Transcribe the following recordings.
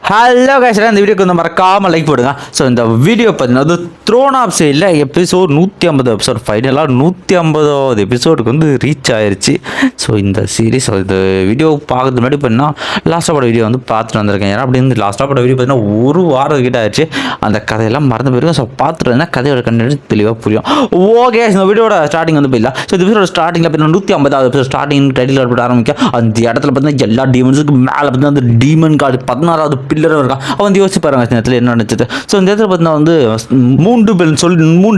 Hello guys, இந்த வீடியோக்கு வந்து மறக்காமல் லைக் போடுங்க. ஸோ இந்த வீடியோ பார்த்தீங்கன்னா அது த்ரோன் ஆஃப் சைடில் எபிசோட் 150 எபிசோட் ஃபைனலாக 150வது எபிசோடுக்கு வந்து ரீச் ஆயிடுச்சு. ஸோ இந்த சீரீஸ் இந்த வீடியோ பார்க்கறது முன்னாடி பார்த்தீங்கன்னா லாஸ்ட்டாக பட வீடியோ வந்து பார்த்துட்டு வந்திருக்கேன். ஏன்னா அப்படி வந்து லாஸ்ட்டாக பட வீடியோ பார்த்தீங்கன்னா ஒரு வாரம் கிட்ட ஆயிடுச்சு. அந்த கதையெல்லாம் மறந்து போயிருக்கோம். ஸோ பார்த்துட்டு வந்தால் கதையோட கண்டென்ட் தெளிவாக புரியும். ஓகே, இந்த வீடியோட ஸ்டார்டிங் வந்து போயிடலாம். ஸோ இந்த வீடியோட ஸ்டார்டிங்கில் பார்த்தீங்கன்னா 150வது எபிசோட் ஸ்டார்டிங் டைட்டில் போட்டு ஆரம்பிக்க அந்த இடத்துல பார்த்தீங்கன்னா எல்லா டீமன்ஸுக்கு மேலே பார்த்தீங்கன்னா அந்த டீமன் கார்டு 16வது பில்லர் இருக்கான். அவன் வந்து யோசிச்சு பாருங்க இந்த இடத்துல என்ன நினச்சது. ஸோ இந்த இடத்துல பார்த்தீங்கன்னா வந்து மூணு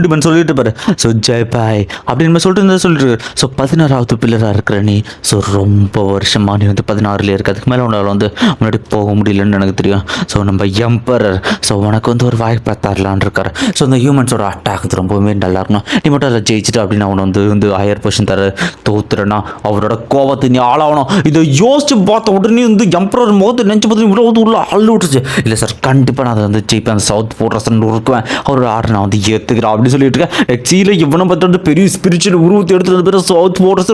டிபன் சொல்லிட்டு பாரு. ஸோ ஜெய் பாய் அப்படின்னு சொல்லிட்டு ஸோ 16வது பில்லராக இருக்கிற நீ ஸோ ரொம்ப வருஷமாக நீ வந்து 16ல இருக்கு. அதுக்கு மேலே உன்னால் வந்து முன்னாடி போக முடியலன்னு எனக்கு தெரியும். ஸோ நம்ம எம்பரர் ஸோ உனக்கு வந்து ஒரு வாய்ப்பு தரலான்னு இருக்காரு. ஸோ இந்த ஹியூமன்ஸோட அட்டாக் ரொம்பவே நல்லா இருக்கணும். நீ மட்டும் அதில் ஜெயிச்சுட்டு அப்படின்னு அவனை வந்து ஹையர் பொசிஷன் தர தோத்துறனா அவரோட கோபத்தை நீ ஆளாகணும். இதை யோசிச்சு பார்த்த உடனே வந்து எம்பரர் முகத்தை நினச்சி பார்த்து இவ்வளோ உள்ள அள்ளு விட்டுச்சு. இல்லை சார், கண்டிப்பாக நான் அதை வந்து ஜெயிப்பேன். அந்த சவுத் போர்ட்ரஸ் இருக்குவேன். அவரோட ஆர்டர் நான் வந்து ஏற்றுக்கிறேன் அப்படின்னு சொல்லிட்டு இருக்கேன். எக்ஸியில் இவனை பார்த்து பெரிய ஸ்பிரிச்சுவல் உருவத்தை எடுத்துகிட்டு பேர் சவுத் போர்ட்ரஸ்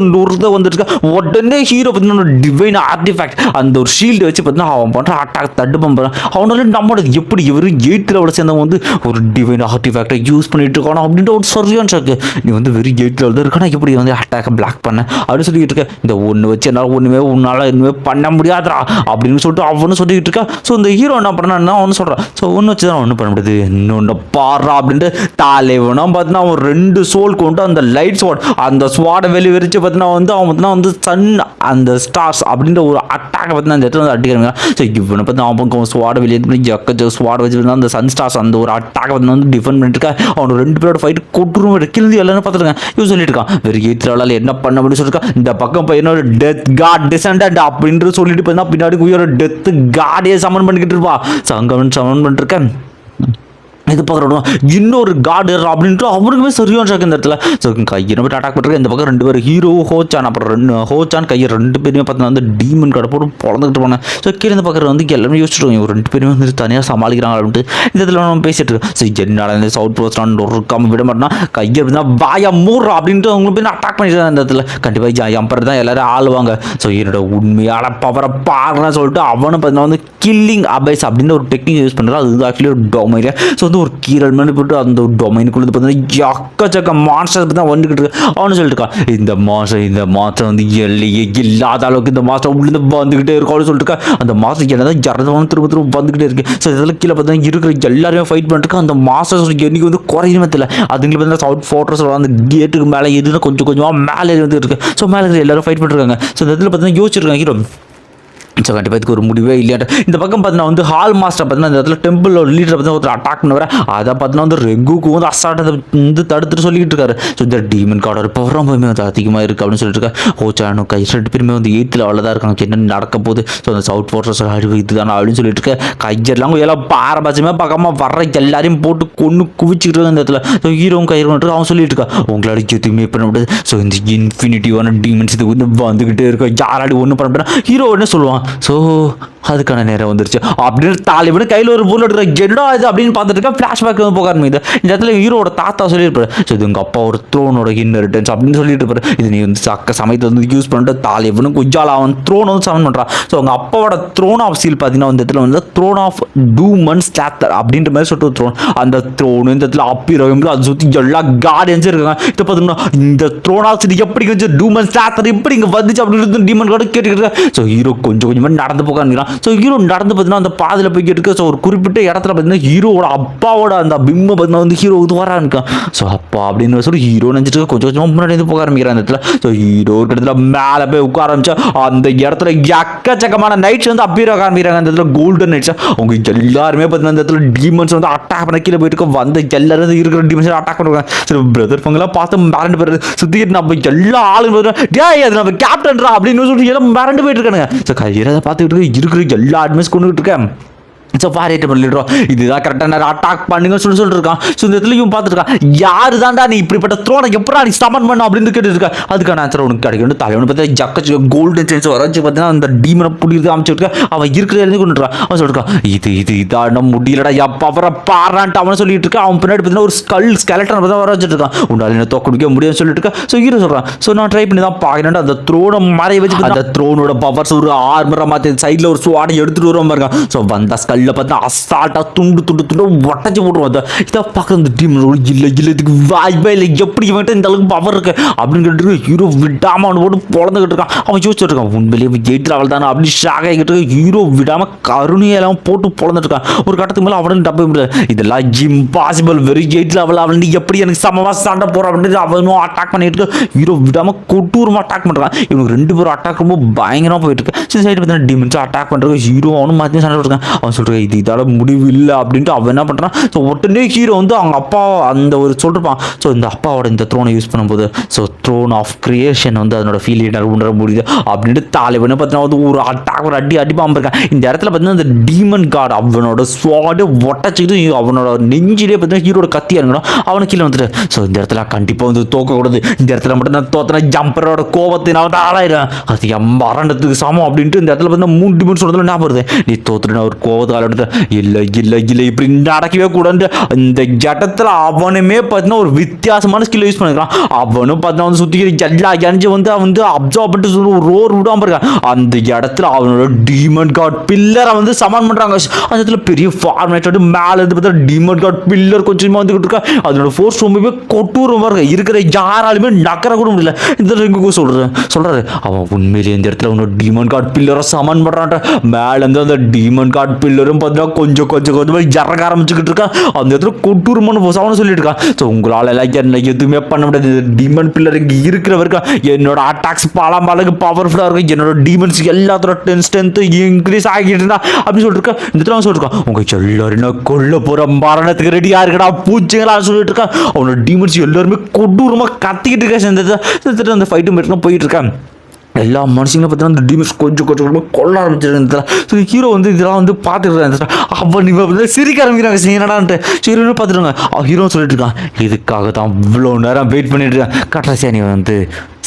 வந்துருக்கேன். உடனே ஹீரோ பார்த்தீங்கன்னா டிவைன் ஆர்டிஃபேக்ட் அந்த ஒரு ஷீல்டு வச்சு பார்த்தீங்கன்னா அவன் பண்ணுற அட்டாக் தட்டு பண்ணுறான். அவனால நம்மளோட எப்படி இவரும் 8th லெவலில் சேர்ந்தவங்க வந்து ஒரு டிவைன் ஆர்டிஃபேக்டை யூஸ் பண்ணிட்டு இருக்கானோ அப்படின்ற ஒரு சரியான ஷாக்கு. நீ வந்து வெறும் 8th லெவலில் இருக்கானா எப்படி வந்து அட்டாக்கை பிளாக் பண்ண அப்படின்னு சொல்லிட்டு இருக்க. இந்த ஒன்று வச்சு என்னால் உன்னால் இன்னுமே பண்ண முடியாதுடா அப்படின்னு சொல்லிட்டு அவனு சொல்லிட்டு இருக்கா. ஸோ இந்த ஹீரோ என்ன பண்ணான்னா அவனு சொல்கிறான். ஸோ ஒன்று வச்சு தான் ஒன்றும் பண்ண முடியாது, இன்னொன்று பாடுறா அப்படின்ட்டு தலைவனா பார்த்தீங்கன்னா அவன் 2 சோல் கொண்டு அந்த லைட் ஸ்வாட் அந்த ஸ்வாடை வெளியே விரிச்சு பார்த்தீங்கன்னா வந்து அவன் பார்த்தீங்கன்னா வந்து சன் அந்த ஸ்டார்ஸ் அப்படின்ற ஒரு அட்டாக்கை பார்த்தீங்கன்னா அந்த இடத்துல வந்து அடிக்கிறாங்க. ஸோ இவனை பார்த்து அவன் ஸ்வாடை வெளியே ஜக்க ஸ்வாடை வச்சு அந்த சன் ஸ்டார்ஸ் அந்த ஒரு அட்டாக்கை வந்து டிஃபெண்ட் பண்ணிட்டு இருக்கா. அவனோட 2 பேரோட ஃபைட் கொட்டுரும் கிழந்து எல்லாரும் பார்த்துருக்காங்க. இவன் சொல்லிட்டு இருக்கான் வெறும் 8th லெவலில் என்ன பண்ண அப்படின்னு சொல்லியிருக்கான். இந்த பக்கம் பையனோட டெத் காட் டிசெண்டன்ட் அப்படின்ட்டு சொல்லிட்டு பார்த்தீங்கன்னா பின்னாடி உயிரோட டெத் காடே சமன் பண்ணிக்கிட்டு இருப்பா. சங்கமன் சமன் பண்ணிருக்கேன். இது பார்க்குறோம் இன்னொரு காடு அப்படின்ட்டு அவருக்குமே சரியான ஷாக் இந்த இடத்துல. ஸோ கையை போட்டு அட்டாக் பண்ணிருக்கேன். இந்த பக்கம் 2 பேர் ஹீரோ ஹோச்சான் அப்புறம் ஹோச்சான் கையை 2 பேருமே பார்த்தீங்கன்னா வந்து டீமன் கடை போட்டு பொழந்துக்கிட்டு போனேன். ஸோ கீழே இந்த பக்கம் வந்து எல்லாமே யோசிச்சுருவோம் இவங்க 2 பேருமே வந்து தனியாக சமாளிக்கிறாங்க அப்படின்ட்டு இந்த இடத்துல நம்ம பேசிட்டு இருக்கோம். ஸோ என்னால் இந்த சவுத் போஸ்டான் இருக்காமல் விட மாட்டேன்னா கையை அப்படின்னா வாயா மூடுறா அப்படின்ட்டு அவங்க போய் அட்டாக் பண்ணிடுறாங்க. இந்த இடத்துல கண்டிப்பாக எம்பர் தான் எல்லாரும் ஆளுவாங்க. ஸோ என்னோட உண்மையான பவரை பாருன்னு சொல்லிட்டு அவனு பார்த்தீங்கன்னா வந்து கில்லிங் அபைஸ் அப்படின்னு ஒரு டெக்னிக் யூஸ் பண்ணுறான். அது வந்து ஆக்சுவலி ஒரு டொமைன். ஸோ வந்து ஒரு கீரல் மணி போட்டு அந்த டொமைனுக்குள்ளே பார்த்தீங்கன்னா எக்கச்சக்க மாஸ்டர்ஸ் பற்றி தான் வந்துக்கிட்டு இருக்கு. அவனு சொல்லிட்டு இருக்கான் இந்த மாஸ்டர் வந்து எல்லையே இல்லாத அளவுக்கு இந்த மாஸ்டர் உள்ளே வந்துக்கிட்டே இருக்கும் அப்படின்னு சொல்லிட்டு இருக்கா. அந்த மாஸ்டர் என்னதான் ஜரதவனும் திரும்ப வந்துக்கிட்டே இருக்கு. ஸோ இதெல்லாம் கீழே பார்த்தீங்கன்னா இருக்கிற எல்லாருமே ஃபைட் பண்ணிட்டு அந்த மாஸ்டர்ஸ் என்னைக்கு வந்து குறையுமே தெரியல. அதுங்களுக்கு பார்த்தீங்கன்னா சவுத் ஃபோர்ட்ரஸ் அந்த கேட்டுக்கு மேலே எதுனா கொஞ்சமாக மேலே வந்து இருக்கு. ஸோ மேலே எல்லாரும் ஃபைட் பண்ணிருக்காங்க. ஸோ இந்த இடத்துல பார்த்தீங்கன்னா யோசிச்சிருக்காங்க ஹீரோ. ஸோ கண்டிப்பாக இதுக்கு ஒரு முடிவே இல்லையாட்ட இந்த பக்கம் பார்த்தீங்கன்னா வந்து ஹால் மாஸ்டர் பார்த்தீங்கன்னா இந்த இடத்துல டெம்பிள் லீடர் பார்த்தீங்கன்னா ஒருத்தர் அட்டாக் பண்ண வர அதை பார்த்தீங்கன்னா வந்து ரெங்குக்கு வந்து அசால்ட்டை வந்து தடுத்துட்டு சொல்லிட்டு இருக்காரு. ஸோ இந்த டீமன் கார்டோட பவர் ரொம்பவே வந்து அதிகமாக இருக்குது அப்படின்னு சொல்லிட்டு இருக்கா. ஹோச்சானு கை 2 பேருமே வந்து 8th லெவலில் தான் இருக்காங்க. என்ன நடக்க போகுது. ஸோ அந்த சவுத் ஃபோர்ட்ரஸ் அழிவு இதுதானா அப்படின்னு சொல்லிட்டு இருக்க. கையெல்லாம் எல்லாம் பாரபட்சமே பார்க்காம வர்ற எல்லாரையும் போட்டு கொண்டு குவிச்சிட்டு இருக்காங்க இந்த இடத்துல. ஸோ ஹீரோவும் கயிறு அவன் சொல்லிட்டு இருக்கா உங்களால எதுவுமே பண்ண முடியாது. ஸோ இந்த இன்ஃபினிட்டிவான டீமன்ஸ் இது வந்து வந்துக்கிட்டே இருக்கா. யாராடி ஒன்றும் பண்ண முடியாது. ஹீரோ என்ன சொல்லுவான். ஸோ அதுக்கான நேரம் வந்துருச்சு அப்படின்னு தாலிபனு கையில் ஒரு புல்லட் எடுக்கிற என்னடா இது அப்படின்னு பார்த்துட்டு இருக்கா. ஃப்ளாஷ்பேக் போக ஆரம்பிக்குது. இந்த இடத்துல ஹீரோட தாத்தா சொல்லியிருப்பாரு. ஸோ இது உங்கள் அப்பா ஒரு த்ரோனோட இன்ஹெரிட்டன்ஸ் அப்படின்னு சொல்லிட்டு இருப்பாரு. இது நீ வந்து சமயத்தை வந்து யூஸ் பண்ணிட்டு தாலிபனு குஜால் அவன் த்ரோன் வந்து சமன் பண்ணுறான். ஸோ அவங்க அப்பாவோட த்ரோன் ஆஃப் சீல் பார்த்தீங்கன்னா இந்த இடத்துல வந்து த்ரோன் ஆஃப் டூமன் ஸ்லாத்தர் அப்படின்ற மாதிரி சொல்லிட்டு த்ரோன் அந்த த்ரோன் இந்த இடத்துல அப்பிரம் அதை சுற்றி எல்லா கார்டியன்ஸும் இருக்காங்க. இதை பார்த்தீங்கன்னா இந்த த்ரோன் ஆஃப் சீல் எப்படி வந்து டூமன் ஸ்லாத்தர் எப்படி இங்கே வந்துச்சு அப்படின்னு டீமன் கூட கேட்டுக்கிட்டு. ஸோ ஹீரோ கொஞ்சமாக நடந்து போகிறான். ஸோ ஹீரோ நடந்து பார்த்தீங்கன்னா அந்த பாதையில் போய்கிட்டு இருக்கு. ஸோ ஒரு குறிப்பிட்ட இடத்துல பார்த்தீங்கன்னா ஹீரோட அப்பாவோட அந்த பிம்பம் பார்த்தீங்கன்னா வந்து ஹீரோ இது வர இருக்கான். ஸோ அப்பா அப்படின்னு சொல்லி ஹீரோ நினச்சிட்டு கொஞ்சமாக முன்னாடி வந்து போக ஆரம்பிக்கிறான். அந்த இடத்துல ஸோ ஹீரோ இடத்துல மேலே போய் உட்கார ஆரம்பிச்சா அந்த இடத்துல எக்கச்சக்கமான நைட்ஸ் வந்து அப்பீர ஆரம்பிக்கிறாங்க. அந்த இடத்துல கோல்டன் நைட்ஸ் அவங்க எல்லாருமே பார்த்தீங்கன்னா அந்த இடத்துல டீமன்ஸ் வந்து அட்டாக் பண்ண கீழே போயிட்டு வந்த எல்லாரும் இருக்கிற டீமன்ஸ் அட்டாக் பண்ணுவாங்க. சரி பிரதர் பங்கெல்லாம் பார்த்து மிரண்டு போயிடுறது சுற்றி நம்ம எல்லா ஆளுங்க அது நம்ம கேப்டன்ரா அப்படின்னு சொல்லி எல்லாம் மிரண்டு போயிட்டு இருக்கானுங்க. ஸோ கையில் பார்த்துக்கிட்டு இருக்கிற எல்லா அட்மிஸ் கொண்டுகிட்டு இருக்கேன். ஸோ பாரிட்டு பண்ணிடுறோம் இதுதான் கரெக்டாக அட்டாக் பண்ணுங்க சொல்லிட்டு இருக்கான். ஸோ இந்த இடத்துல இவன் பார்த்துருக்கான் யாரு தான்டா நீ இப்படிப்பட்ட த்ரோனை எப்படா நீ ஸ்டமன் பண்ண அப்படின்னு கேட்டு இருக்கா. அதுக்கான ஆன்சர் உனக்கு கிடைக்கும். தலைவனு பார்த்தா ஜக்க கோல்டன் சென்ஸ் வரைச்சு பார்த்தீங்கன்னா அந்த டீமனை புடிது அமைச்சுருக்கா. அவன் இருக்கிற எழுதி கொண்டுருக்கான். அவன் சொல்லிருக்கான் இதான முடியலடா எப்போ அவரை பாடுறான்ட்டு அவனை சொல்லிட்டு இருக்கா. அவன் பின்னாடி பார்த்தீங்கன்னா ஒரு ஸ்கெலட்டன் பார்த்தா வர வச்சுட்டு இருக்கான். உன்னால என்ன தோக்கடிக்க முடியும்னு சொல்லிட்டு இருக்கா. ஸோ ஹீரோ சொல்கிறான். ஸோ நான் ட்ரை பண்ணி தான் பார்க்கணும் அந்த த்ரோனை மறைய வச்சு அந்த த்ரோனோட பவர்ஸ் ஒரு ஆர்மரை மாற்றி சைடில் ஒரு ஸ்வாடை எடுத்துகிட்டு வருவான் பாருங்க. ஸோ வந்த ஸ்கல் கல்லை பார்த்தா அசால்ட்டாக துண்டு துண்டு துண்டு ஒட்டச்சு போட்டுருவோம். அதை இதை பார்க்குற அந்த டீமன் இல்லை இதுக்கு வாய்ப்பே இல்லை, எப்படி இவன்ட்டு இந்த அளவுக்கு பவர் இருக்கு அப்படின்னு கேட்டு ஹீரோ விடாமல் அவனை போட்டு பொழந்துக்கிட்டு இருக்கான். அவன் யோசிச்சுட்டு இருக்கான், உண்மையிலேயே எயிட் லெவல் தானே அப்படின்னு ஷாக் ஆகிட்டு ஹீரோ விடாமல் கருணையெல்லாம் போட்டு பொழந்துட்டு இருக்கான். ஒரு கட்டத்துக்கு மேலே அவனுக்கு டப்ப முடியாது, இதெல்லாம் இம்பாசிபிள், வெறும் எயிட் லெவல் அவன் எப்படி எனக்கு சமமாக சண்டை போகிறான் அப்படின்னு அவனும் அட்டாக் பண்ணிட்டு ஹீரோ விடாமல் கொட்டூரமாக அட்டாக் பண்ணுறான். இவனுக்கு ரெண்டு பேரும் அட்டாக் ரொம்ப பயங்கரமாக போயிட்டு இருக்கு. சரி சைடு பார்த்தீங்கன்னா டிமன்ஸும் அட்டாக் பண்ணுறது, ஹீரோ அவனும் மாற்றி சண்டை போட்டுருக்கான். அவன் சொல்கிறான் இது இதால் முடிவு இல்லை அப்படின்ட்டு அவன் என்ன பண்ணுறான். ஸோ உடனே ஹீரோ வந்து அவங்க அப்பா அந்த ஒரு சொல்லிருப்பான். ஸோ இந்த அப்பாவோட இந்த த்ரோனை யூஸ் பண்ணும்போது ஸோ த்ரோன் ஆஃப் கிரியேஷன் வந்து அதனோட ஃபீல் உணர முடியுது அப்படின்ட்டு தலைவனை பார்த்தீங்கன்னா வந்து ஒரு அட்டாக் ஒரு அடிப்பாம இருக்கான். இந்த இடத்துல பார்த்தீங்கன்னா இந்த டீமன் கார்டு அவனோட ஸ்வாடு ஒட்டச்சிக்கிட்டு அவனோட நெஞ்சிலே பார்த்தீங்கன்னா ஹீரோட கத்தி இறங்கணும். அவனுக்கு கீழே வந்துட்டு ஸோ இந்த இடத்துல கண்டிப்பாக வந்து தோக்கக்கூடாது, இந்த இடத்துல மட்டும் நான் தோத்தனா ஜம்பரோட கோபத்தினால தான் ஆளாயிரும், அது மரணத்துக்கு சமம் அப்படின்ட்டு இந்த இடத்துல பார்த்தீங்கன்னா 3 டிமன்ஸ் சொல்றதுல ஞாபகம் வருது. நீ தோத்துனா ஒரு கோபத்தால் எடுத்து இல்லை இல்லை இல்லை இப்படி நடக்கவே கூடாது. இந்த இடத்துல அவனுமே பார்த்தீங்கன்னா ஒரு வித்தியாசமான ஸ்கில் யூஸ் பண்ணிருக்கான். அவனும் பார்த்தீங்கன்னா வந்து சுற்றிக்கிற எல்லா எஞ்சி வந்து அவன் வந்து அப்சர்வ் பண்ணிட்டு சொல்லி ஒரு ரோர் விடாம இருக்கான். அந்த இடத்துல அவனோட டீமன் கார்ட் பில்லரை வந்து சமான் பண்ணுறாங்க. அந்த இடத்துல பெரிய ஃபார்மேட் மேலே இருந்து பார்த்தா டீமன் கார்ட் பில்லர் கொஞ்சமாக வந்துக்கிட்டு இருக்கா. அதனோட ஃபோர்ஸ் ரொம்பவே கொட்டூரமாக இருக்கு, இருக்கிற யாராலுமே நக்கற கூட முடியல. இந்த எங்க சொல்றாரு அவன் உண்மையிலேயே இந்த இடத்துல அவனோட டீமன் கார்ட் பில்லரை சமான் பண்ணுறான். மேலேருந்து அந்த டீமன் கார்ட் பில்லரும் பார்த்தீங்கன்னா கொஞ்சமாக ஜறக்க ஆரம்பிச்சுக்கிட்டு இருக்கான். அந்த இடத்துல கொட்டூரமான ஃபோர்ஸ் அவனு சொல்லிட்டு இருக்கான். ஸோ உங்களால் எல்லாம் என்ன எதுவுமே பண்ண முடியாது, டீமன் பில்லர் இங்கே இருக்கிற வரைக்கும் என்னோட அட்டாக்ஸ் பழம்பழகு பவர்ஃபுல்லாக இருக்கும், என்னோட டீமன்ஸ் எல்லாத்தோட ஸ்ட்ரென்த்து இன்க்ரீஸ் ஆகிட்டு இருந்தா அப்படின்னு சொல்லிட்டு இந்த இடத்துல சொல்லிருக்கான். உங்க எல்லாரும் கொல்ல போற மரணத்துக்கு ரெடியா இருக்கடா பூச்சிங்களா சொல்லிட்டு இருக்கான். அவனோட டீமன்ஸ் எல்லாருமே கொடூரமாக கத்திக்கிட்டு இருக்கா. அந்த ஃபைட்டு மட்டும் போயிட்டு இருக்கான். எல்லா மனுஷங்களும் பார்த்தீங்கன்னா அந்த டீமன்ஸ் கொஞ்சம் கொல்ல ஆரம்பிச்சிருந்தா. ஸோ ஹீரோ வந்து இதெல்லாம் வந்து பார்த்துட்டு அப்போ நீங்கள் சிரிக்க ஆரம்பிக்கிறாங்க என்னடான்ட்டு. ஹீரோன்னு பார்த்துருங்க. ஹீரோ சொல்லிட்டு இருக்கான், இதுக்காக தான் இவ்வளோ நேரம் வெயிட் பண்ணிட்டு இருக்கேன், கடைசியா நீ வந்து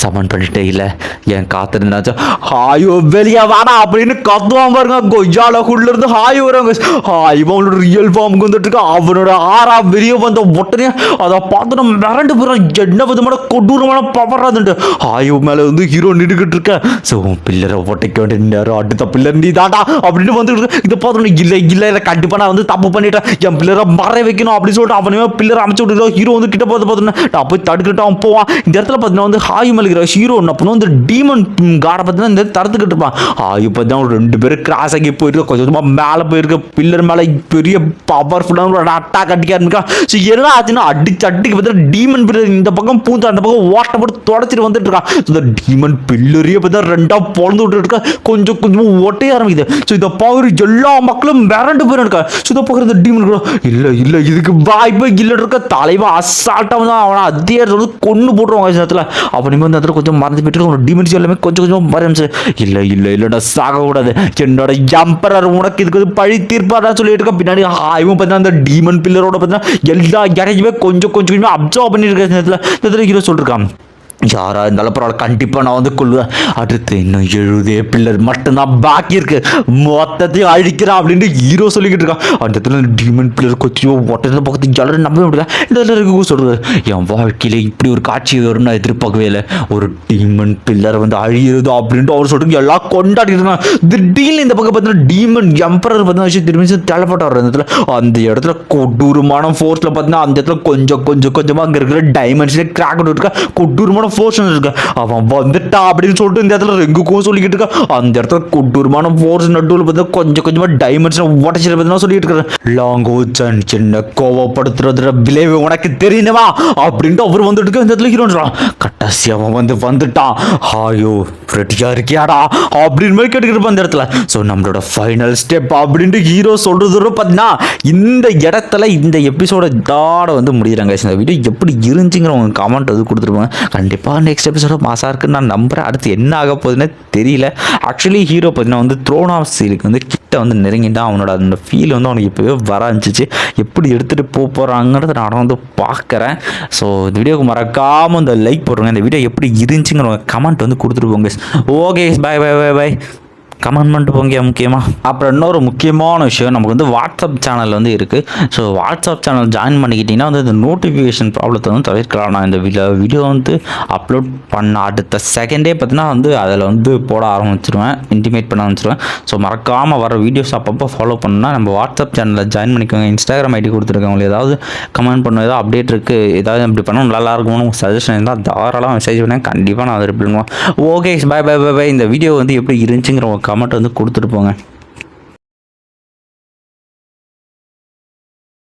சமன் பண்ணிட்டே இல்லை என் காத்திருந்தாச்சும் ஹாயோ வெளியே வாடா அப்படின்னு கத்துவான் பாருங்க. கொய்யாலக்குள்ள இருந்து ஹாய் வராங்க. இவனோட ரியல் ஃபார்முக்கு வந்துட்டு இருக்கா. அவனோட ஆறா வெளியே வந்த உடனே அதை பார்த்து நம்ம மிரண்டு போயிடும். என்ன விதமான கொடூரமான பவர் அதுன்ட்டு ஹாயோ மேலே வந்து ஹீரோ நின்றுக்கிட்டு இருக்க. ஸோ பில்லரை ஒட்டைக்க வேண்டிய நேரம் அடுத்த பில்லர் நீ தாண்டா அப்படின்னு வந்துட்டு இருக்கு. இதை பார்த்து இல்லை கண்டிப்பாக நான் வந்து தப்பு பண்ணிட்டேன், என் பில்லரை மறை வைக்கணும் அப்படின்னு சொல்லிட்டு அவனையுமே பில்லரை அமைச்சு விட்டுருக்கோம். ஹீரோ வந்து கிட்ட பார்த்தோன்னா நான் போய் தடுக்கிட்டு அவன் போவான். இந்த இடத்துல பார்த்தீங்கன்னா வந்து ஹாய் ஹீரோ என்ன பண்ணுவோம், இந்த டீமன் கார்டை பார்த்தீங்கன்னா இந்த தடுத்துக்கிட்டு இருப்பான். இப்போ தான் 2 பேரும் கிராஸ் ஆகி போயிருக்கு, கொஞ்சமாக மேலே போயிருக்கு. பில்லர் மேலே பெரிய பவர்ஃபுல்லான ஒரு அட்டாக் அடிக்க ஆரம்பிக்கான். ஸோ என்ன ஆச்சுன்னா அடிக்கு பார்த்தீங்கன்னா டீமன் பில்லர் இந்த பக்கம் பூந்து அந்த பக்கம் ஓட்ட போட்டு தொடச்சிட்டு வந்துட்டு இருக்கான். ஸோ இந்த டீமன் பில்லரையே பார்த்தா 2ஆக பொழந்து விட்டு இருக்கா, கொஞ்சமாக ஒட்டைய ஆரம்பிக்குது. ஸோ இதை பார்க்குற எல்லா மக்களும் மிரண்டு போயிட்டு இருக்கா. ஸோ இதை பார்க்குற இந்த டீமன் இல்லை இதுக்கு வாய்ப்பே இல்லை இருக்க. தலைவன் அசால்ட்டாக வந்து அவனை அதே கொண்டு போட்டுருவாங்க நேரத்தில். அப்போ நீங்கள் வந்து அதில் கொஞ்சம் மறந்து போயிட்டு உன்னோட டிமென்ஷன் எல்லாமே கொஞ்சம் மறைஞ்சு இல்லைடா சாகக்கூடாது, என்னோட எம்பரர் உனக்கு இதுக்கு பழி தீர்ப்பாரா சொல்லிட்டு இருக்க. பின்னாடி இவன் பார்த்தீங்கன்னா அந்த டீமன் பில்லரோட பார்த்தீங்கன்னா எல்லா யாரையுமே கொஞ்சம் அப்சர்வ் பண்ணிட்டு இருக்க ஹீரோ சொல்லிருக்கான். யாரா இருந்தாலும் பரவாயில்ல, கண்டிப்பாக நான் வந்து கொள்வேன். அடுத்து இன்னும் 70 பில்லர் மட்டும்தான் பாக்கி இருக்கு, மொத்தத்தையும் அழிக்கிறான் அப்படின்ட்டு ஹீரோ சொல்லிக்கிட்டு இருக்கான். அந்த இடத்துல டீமன் பில்லர் கொச்சியோ ஒட்டத்தை பக்கத்து எல்லாரும் நம்ப முடியல. இந்த இடத்துல சொல்றது என் வாழ்க்கையில இப்படி ஒரு காட்சி வரும்னு நான் எதிர்பார்க்கவே இல்லை. ஒரு டீமன் பில்லர் வந்து அழியிறது அப்படின்ட்டு அவர் சொல்லிட்டு எல்லாம் கொண்டாடிட்டு இருக்காங்க. திடீர்னு இந்த பக்கம் பார்த்தீங்கன்னா டீமன் எம்பரர் பார்த்தீங்கன்னா விஷயம் திரும்பி தேவைப்பட்ட வர இடத்துல அந்த இடத்துல கொடூரமான ஃபோர்ஸில் பார்த்தீங்கன்னா அந்த இடத்துல கொஞ்சமாக அங்கே இருக்கிற டைமென்ஷனே கிராக் இருக்கா. கொடூரமான ஃபோர்ஸ் இருக்கு. அவன் வந்துட்டா அப்படின்னு சொல்லிட்டு இந்த இடத்துல ரெங்குக்கும் சொல்லிக்கிட்டு இருக்கா. அந்த இடத்துல கொடூரமான ஃபோர்ஸ் நடுவில் பார்த்தா கொஞ்சமா டைமென்ஷன் உடச்சிட்டு பார்த்தா சொல்லிட்டு இருக்காரு. லாங்கோச்சன் சின்ன கோவப்படுத்துறதுல விளைவு உனக்கு தெரியுமா அப்படின்ட்டு அவர் வந்துட்டு இருக்க. இந்த இடத்துல ஹீரோன்றான் கட்டாசி அவன் வந்துட்டான். ஹாயோ ரெடியா இருக்கியாடா அப்படின்னு மாதிரி கேட்டுக்கிட்டு அந்த இடத்துல. ஸோ நம்மளோட ஃபைனல் ஸ்டெப் அப்படின்ட்டு ஹீரோ சொல்றது பார்த்தீங்கன்னா இந்த இடத்துல இந்த எபிசோட தாட வந்து முடிகிறாங்க. இந்த வீடியோ எப்படி இருந்துச்சுங்கிற உங்க கமெண்ட் வந்து கொடுத்துருப்பாங்க. கண்டிப்பாக நெக்ஸ்ட் எபிசோட மாசாக இருக்குன்னு நான் நம்புகிறேன். அடுத்து என்ன ஆக போகுதுன்னு தெரியல. ஆக்சுவலி ஹீரோ பார்த்தீங்கன்னா வந்து த்ரோன் ஆஃப் சீலுக்கு வந்து கிட்ட வந்து நெருங்கிட்டான். அவனோட அந்த ஃபீல் வந்து அவனுக்கு இப்போவே வர ஆரம்பிச்சிச்சு. எப்படி எடுத்துகிட்டு போகிறாங்கிறத நான் வந்து பார்க்குறேன். ஸோ இந்த வீடியோக்கு மறக்காமல் இந்த லைக் போடுறேங்க. இந்த வீடியோ எப்படி இருந்துச்சுங்கிற கமெண்ட் வந்து கொடுத்துட்டு போங்க. Okay, by. கமெண்ட் பண்ணிட்டு போங்க முக்கியமாக. அப்புறம் இன்னொரு முக்கியமான விஷயம், நமக்கு வந்து வாட்ஸ்அப் சேனல் வந்து இருக்குது. ஸோ வாட்ஸ்அப் சேனல் ஜாயின் பண்ணிக்கிட்டிங்கன்னா வந்து இந்த நோட்டிஃபிகேஷன் ப்ராப்ளத்தை வந்து தவிர்க்கலாம். நான் இந்த வீடியோ வந்து அப்லோட் பண்ண அடுத்த செகண்டே பார்த்தீங்கன்னா வந்து அதில் வந்து போட ஆரம்பிச்சிருவேன், இன்டிமேட் பண்ண ஆரம்பிச்சிருவேன். ஸோ மறக்காமல் வர வீடியோஸ் அப்பப்போ ஃபாலோ பண்ணணும்னா நம்ம வாட்ஸ்அப் சேனலில் ஜாயின் பண்ணிக்கோங்க. இன்ஸ்டாகிராம் ஐடி கொடுத்துருக்கேன். உங்களுக்கு ஏதாவது கமெண்ட் பண்ணணும், ஏதாவது அப்டேட் இருக்குது, ஏதாவது இப்படி பண்ணணும் நல்லா இருக்கும்னு சஜஷன் இருந்தால் தாராளமாக மெசேஜ் பண்ணேன், கண்டிப்பாக நான் அதை ரிப்ளை பண்ணுவேன். Okay, bye bye bye bye. இந்த வீடியோ வந்து எப்படி இருந்துச்சுங்கிற கமெண்ட் வந்து கொடுத்துட்டு போங்க.